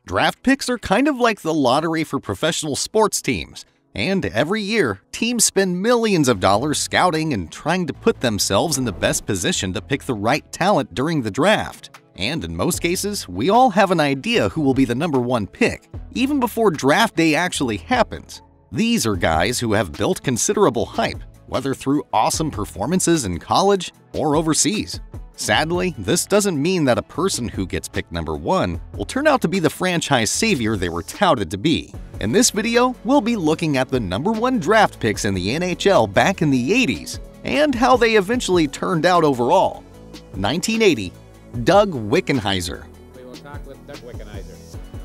Draft picks are kind of like the lottery for professional sports teams, and every year, teams spend millions of dollars scouting and trying to put themselves in the best position to pick the right talent during the draft. And in most cases, we all have an idea who will be the number one pick, even before draft day actually happens. These are guys who have built considerable hype, whether through awesome performances in college or overseas. Sadly, this doesn't mean that a person who gets picked number one will turn out to be the franchise savior they were touted to be. In this video, we'll be looking at the number one draft picks in the NHL back in the 80s and how they eventually turned out overall. 1980, Doug Wickenheiser. We will talk with Doug Wickenheiser.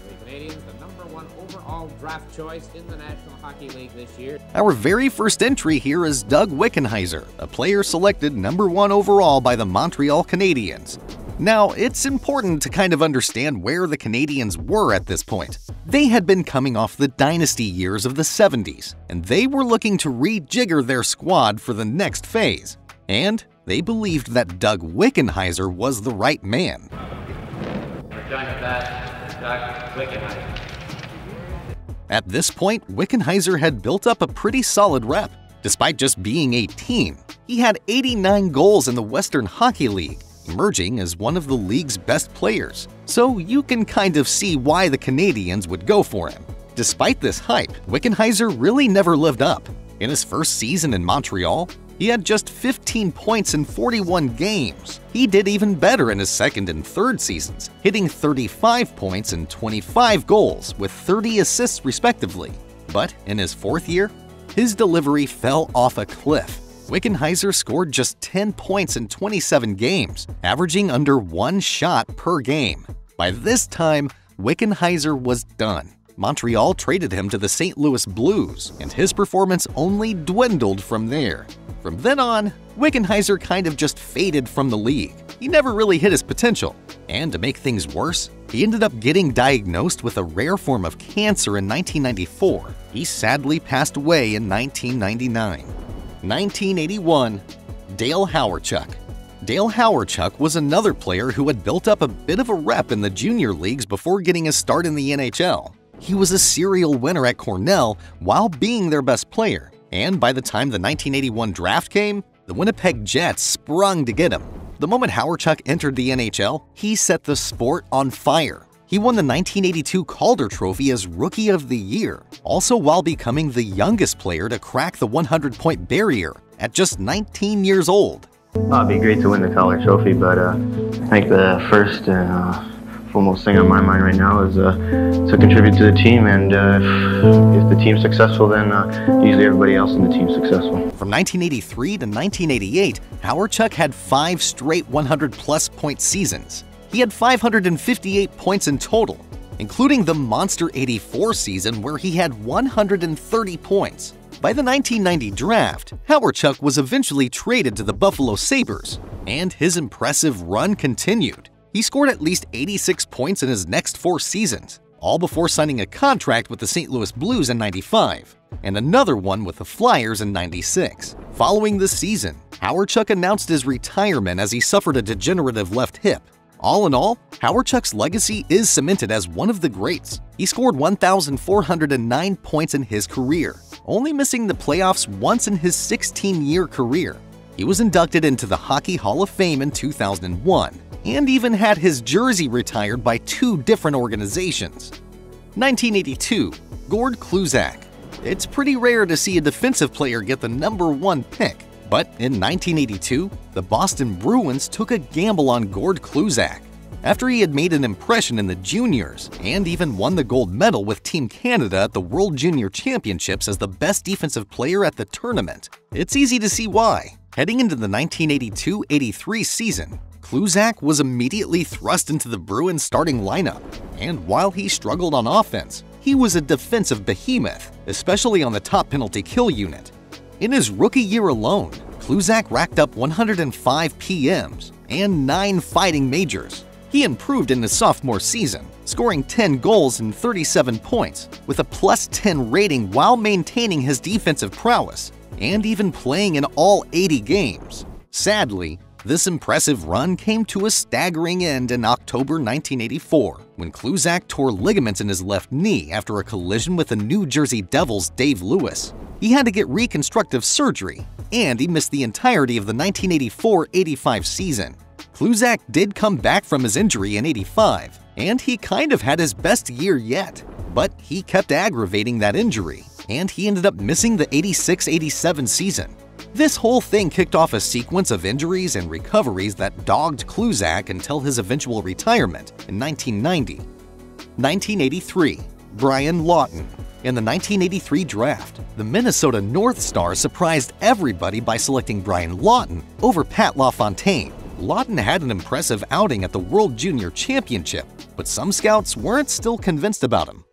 The Canadians, the number one overall draft choice in the National Hockey League this year. Our very first entry here is Doug Wickenheiser, a player selected number one overall by the Montreal Canadiens. Now, it's important to kind of understand where the Canadiens were at this point. They had been coming off the dynasty years of the 70s, and they were looking to rejigger their squad for the next phase. And they believed that Doug Wickenheiser was the right man. We're joined with that, Doug Wickenheiser. At this point, Wickenheiser had built up a pretty solid rep. Despite just being 18, he had 89 goals in the Western Hockey League, emerging as one of the league's best players. So you can kind of see why the Canadiens would go for him. Despite this hype, Wickenheiser really never lived up. In his first season in Montreal, he had just 15 points in 41 games. He did even better in his second and third seasons, hitting 35 points and 25 goals with 30 assists respectively. But in his fourth year, his delivery fell off a cliff. Wickenheiser scored just 10 points in 27 games, averaging under one shot per game. By this time, Wickenheiser was done. Montreal traded him to the St. Louis Blues, and his performance only dwindled from there. From then on, Wickenheiser kind of just faded from the league. He never really hit his potential. And to make things worse, he ended up getting diagnosed with a rare form of cancer in 1994. He sadly passed away in 1999. 1981, Dale Hawerchuk. Dale Hawerchuk was another player who had built up a bit of a rep in the junior leagues before getting his start in the NHL. He was a serial winner at Cornell while being their best player. And by the time the 1981 draft came, the Winnipeg Jets sprung to get him. The moment Hawerchuk entered the NHL, he set the sport on fire. He won the 1982 Calder Trophy as Rookie of the Year, also while becoming the youngest player to crack the 100-point barrier at just 19 years old. It'd be great to win the Calder Trophy, but I think the first and foremost thing on my mind right now is to contribute to the team, and if the team's successful, then usually everybody else in the team's successful. From 1983 to 1988, Hawerchuk had 5 straight 100-plus point seasons. He had 558 points in total, including the monster 84 season where he had 130 points. By the 1990 draft, Hawerchuk was eventually traded to the Buffalo Sabres, and his impressive run continued. He scored at least 86 points in his next 4 seasons, all before signing a contract with the St. Louis Blues in '95, and another one with the Flyers in '96. Following this season, Hawerchuk announced his retirement as he suffered a degenerative left hip. All in all, Hawerchuk's legacy is cemented as one of the greats. He scored 1,409 points in his career, only missing the playoffs once in his 16-year career. He was inducted into the Hockey Hall of Fame in 2001, and even had his jersey retired by 2 different organizations. 1982, Gord Kluzak. It's pretty rare to see a defensive player get the number 1 pick, but in 1982, the Boston Bruins took a gamble on Gord Kluzak. After he had made an impression in the juniors and even won the gold medal with Team Canada at the World Junior Championships as the best defensive player at the tournament, it's easy to see why. Heading into the 1982-83 season, Kluzak was immediately thrust into the Bruins starting lineup, and while he struggled on offense, he was a defensive behemoth, especially on the top penalty kill unit. In his rookie year alone, Kluzak racked up 105 PMs and 9 fighting majors. He improved in his sophomore season, scoring 10 goals and 37 points, with a +10 rating while maintaining his defensive prowess, and even playing in all 80 games. Sadly, This impressive run came to a staggering end in October 1984, when Kluzak tore ligaments in his left knee after a collision with the New Jersey Devils' Dave Lewis. He had to get reconstructive surgery, and he missed the entirety of the 1984-85 season. Kluzak did come back from his injury in '85, and he kind of had his best year yet. But he kept aggravating that injury, and he ended up missing the '86-'87 season. This whole thing kicked off a sequence of injuries and recoveries that dogged Kluzak until his eventual retirement in 1990. 1983, Brian Lawton. In the 1983 draft, the Minnesota North Stars surprised everybody by selecting Brian Lawton over Pat LaFontaine. Lawton had an impressive outing at the World Junior Championship, but some scouts weren't still convinced about him.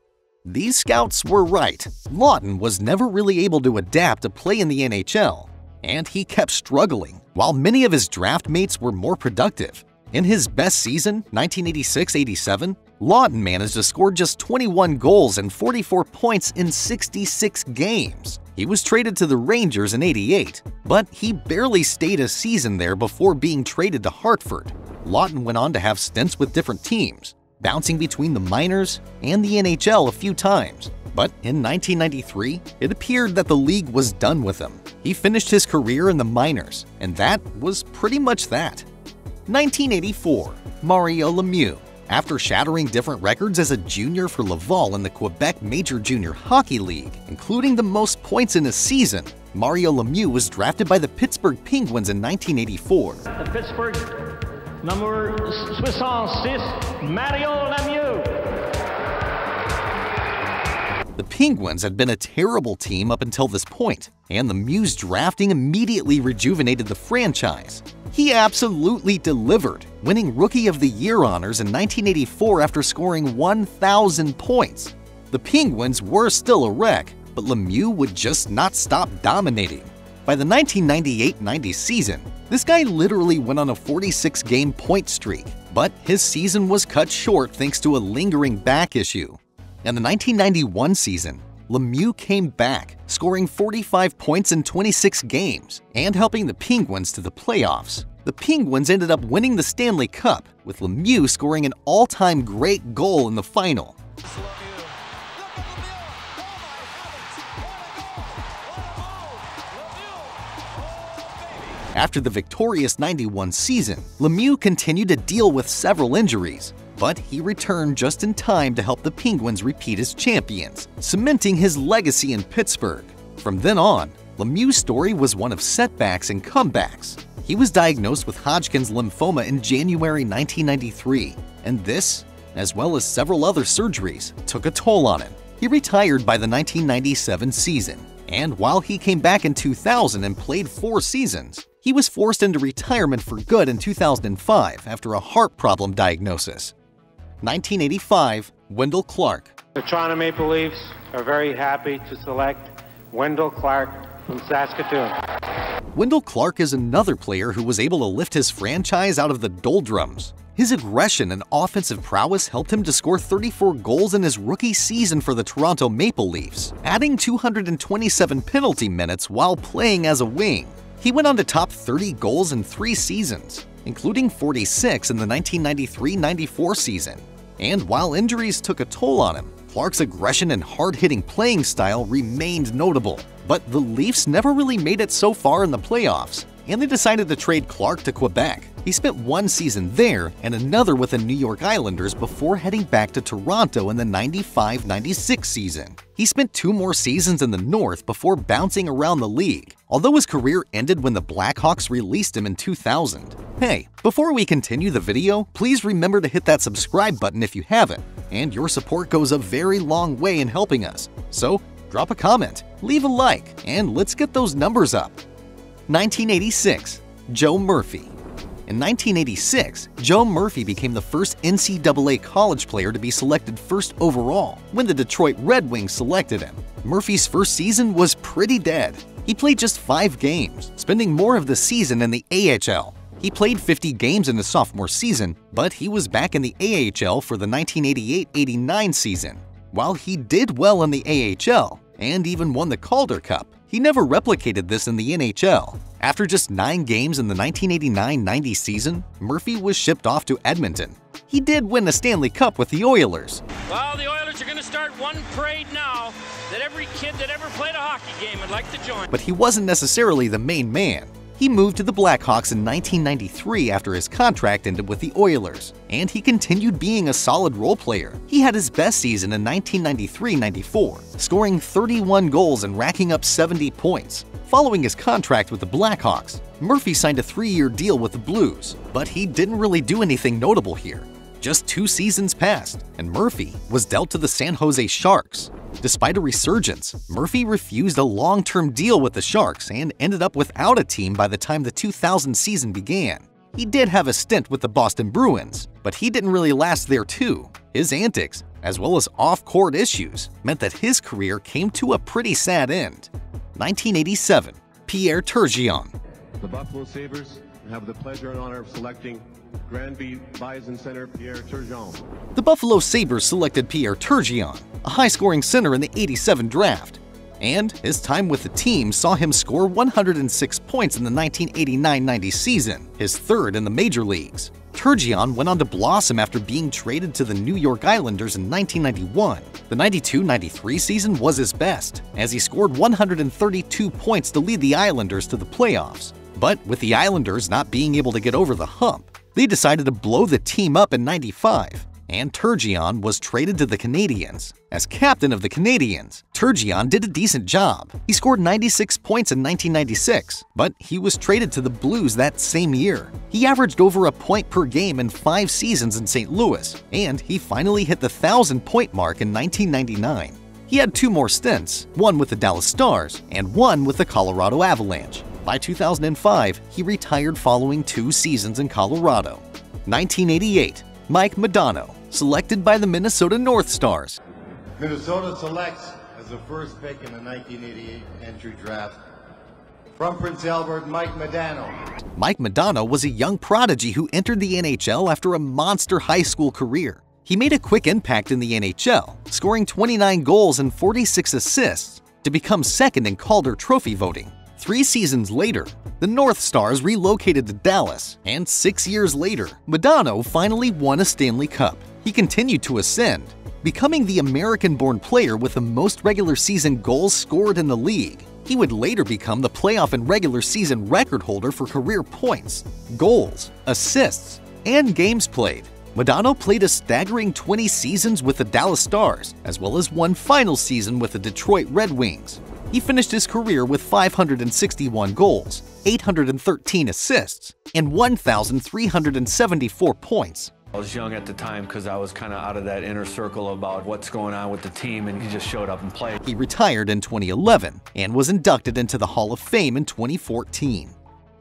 These scouts were right. Lawton was never really able to adapt to play in the NHL, and he kept struggling, while many of his draft mates were more productive. In his best season, 1986-87, Lawton managed to score just 21 goals and 44 points in 66 games. He was traded to the Rangers in '88, but he barely stayed a season there before being traded to Hartford. Lawton went on to have stints with different teams, bouncing between the minors and the NHL a few times. But in 1993, it appeared that the league was done with him. He finished his career in the minors, and that was pretty much that. 1984, Mario Lemieux. After shattering different records as a junior for Laval in the Quebec Major Junior Hockey League, including the most points in a season, Mario Lemieux was drafted by the Pittsburgh Penguins in 1984. The Pittsburgh number 66, Mario Lemieux. The Penguins had been a terrible team up until this point, and Lemieux's drafting immediately rejuvenated the franchise. He absolutely delivered, winning Rookie of the Year honors in 1984 after scoring 1,000 points. The Penguins were still a wreck, but Lemieux would just not stop dominating. By the 1998-90 season, this guy literally went on a 46-game point streak, but his season was cut short thanks to a lingering back issue. In the 1991 season, Lemieux came back, scoring 45 points in 26 games and helping the Penguins to the playoffs. The Penguins ended up winning the Stanley Cup, with Lemieux scoring an all-time great goal in the final. After the victorious '91 season, Lemieux continued to deal with several injuries, but he returned just in time to help the Penguins repeat as champions, cementing his legacy in Pittsburgh. From then on, Lemieux's story was one of setbacks and comebacks. He was diagnosed with Hodgkin's lymphoma in January 1993, and this, as well as several other surgeries, took a toll on him. He retired by the 1997 season, and while he came back in 2000 and played 4 seasons, he was forced into retirement for good in 2005 after a heart problem diagnosis. 1985, Wendell Clark. The Toronto Maple Leafs are very happy to select Wendell Clark from Saskatoon. Wendell Clark is another player who was able to lift his franchise out of the doldrums. His aggression and offensive prowess helped him to score 34 goals in his rookie season for the Toronto Maple Leafs, adding 227 penalty minutes while playing as a wing. He went on to top 30 goals in 3 seasons, including 46 in the 1993-94 season. And while injuries took a toll on him, Clark's aggression and hard-hitting playing style remained notable. But the Leafs never really made it so far in the playoffs, and they decided to trade Clark to Quebec. He spent 1 season there and another with the New York Islanders before heading back to Toronto in the 95-96 season. He spent 2 more seasons in the North before bouncing around the league, although his career ended when the Blackhawks released him in 2000. Hey, before we continue the video, please remember to hit that subscribe button if you haven't, and your support goes a very long way in helping us. So, drop a comment, leave a like, and let's get those numbers up. 1986, Joe Murphy. In 1986, Joe Murphy became the first NCAA college player to be selected first overall when the Detroit Red Wings selected him. Murphy's first season was pretty dead. He played just 5 games, spending more of the season in the AHL. He played 50 games in his sophomore season, but he was back in the AHL for the 1988-89 season. While he did well in the AHL, and even won the Calder Cup. He never replicated this in the NHL. After just 9 games in the 1989-90 season, Murphy was shipped off to Edmonton. He did win a Stanley Cup with the Oilers. Well, the Oilers are going to start one parade now that every kid that ever played a hockey game would like to join. But he wasn't necessarily the main man. He moved to the Blackhawks in 1993 after his contract ended with the Oilers, and he continued being a solid role player. He had his best season in 1993-94, scoring 31 goals and racking up 70 points. Following his contract with the Blackhawks, Murphy signed a 3-year deal with the Blues, but he didn't really do anything notable here. Just 2 seasons passed, and Murphy was dealt to the San Jose Sharks. Despite a resurgence, Murphy refused a long-term deal with the Sharks and ended up without a team by the time the 2000 season began. He did have a stint with the Boston Bruins, but he didn't really last there too. His antics, as well as off-court issues, meant that his career came to a pretty sad end. 1987, Pierre Turgeon. The Buffalo Sabres have the pleasure and honor of selecting Granby Bison center Pierre Turgeon. The Buffalo Sabres selected Pierre Turgeon, a high-scoring center in the '87 draft. And his time with the team saw him score 106 points in the 1989-90 season, his 3rd in the major leagues. Turgeon went on to blossom after being traded to the New York Islanders in 1991. The 92-93 season was his best, as he scored 132 points to lead the Islanders to the playoffs. But with the Islanders not being able to get over the hump, they decided to blow the team up in '95, and Turgeon was traded to the Canadiens. As captain of the Canadiens, Turgeon did a decent job. He scored 96 points in 1996, but he was traded to the Blues that same year. He averaged over a point per game in 5 seasons in St. Louis, and he finally hit the 1,000-point mark in 1999. He had 2 more stints, one with the Dallas Stars and one with the Colorado Avalanche. By 2005, he retired following 2 seasons in Colorado. 1988, Mike Modano, selected by the Minnesota North Stars. Minnesota selects as the first pick in the 1988 entry draft from Prince Albert, Mike Modano. Mike Modano was a young prodigy who entered the NHL after a monster high school career. He made a quick impact in the NHL, scoring 29 goals and 46 assists to become 2nd in Calder Trophy voting. 3 seasons later, the North Stars relocated to Dallas, and 6 years later, Modano finally won a Stanley Cup. He continued to ascend, becoming the American-born player with the most regular season goals scored in the league. He would later become the playoff and regular season record holder for career points, goals, assists, and games played. Modano played a staggering 20 seasons with the Dallas Stars, as well as 1 final season with the Detroit Red Wings. He finished his career with 561 goals, 813 assists, and 1,374 points. I was young at the time because I was kind of out of that inner circle about what's going on with the team, and he just showed up and played. He retired in 2011 and was inducted into the Hall of Fame in 2014.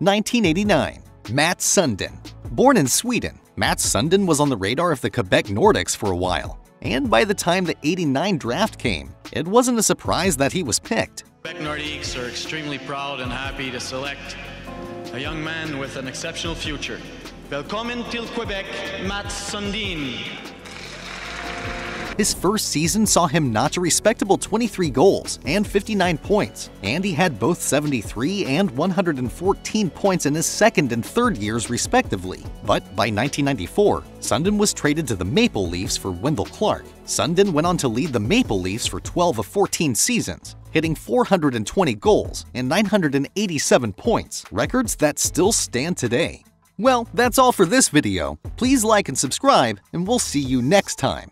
1989, Mats Sundin. Born in Sweden, Mats Sundin was on the radar of the Quebec Nordics for a while. And by the time the '89 draft came, it wasn't a surprise that he was picked. Quebec Nordiques are extremely proud and happy to select a young man with an exceptional future. Welcome till Quebec, Mats Sundin. His first season saw him notch a respectable 23 goals and 59 points, and he had both 73 and 114 points in his 2nd and 3rd years respectively. But by 1994, Sundin was traded to the Maple Leafs for Wendell Clark. Sundin went on to lead the Maple Leafs for 12 of 14 seasons, hitting 420 goals and 987 points, records that still stand today. Well, that's all for this video. Please like and subscribe, and we'll see you next time.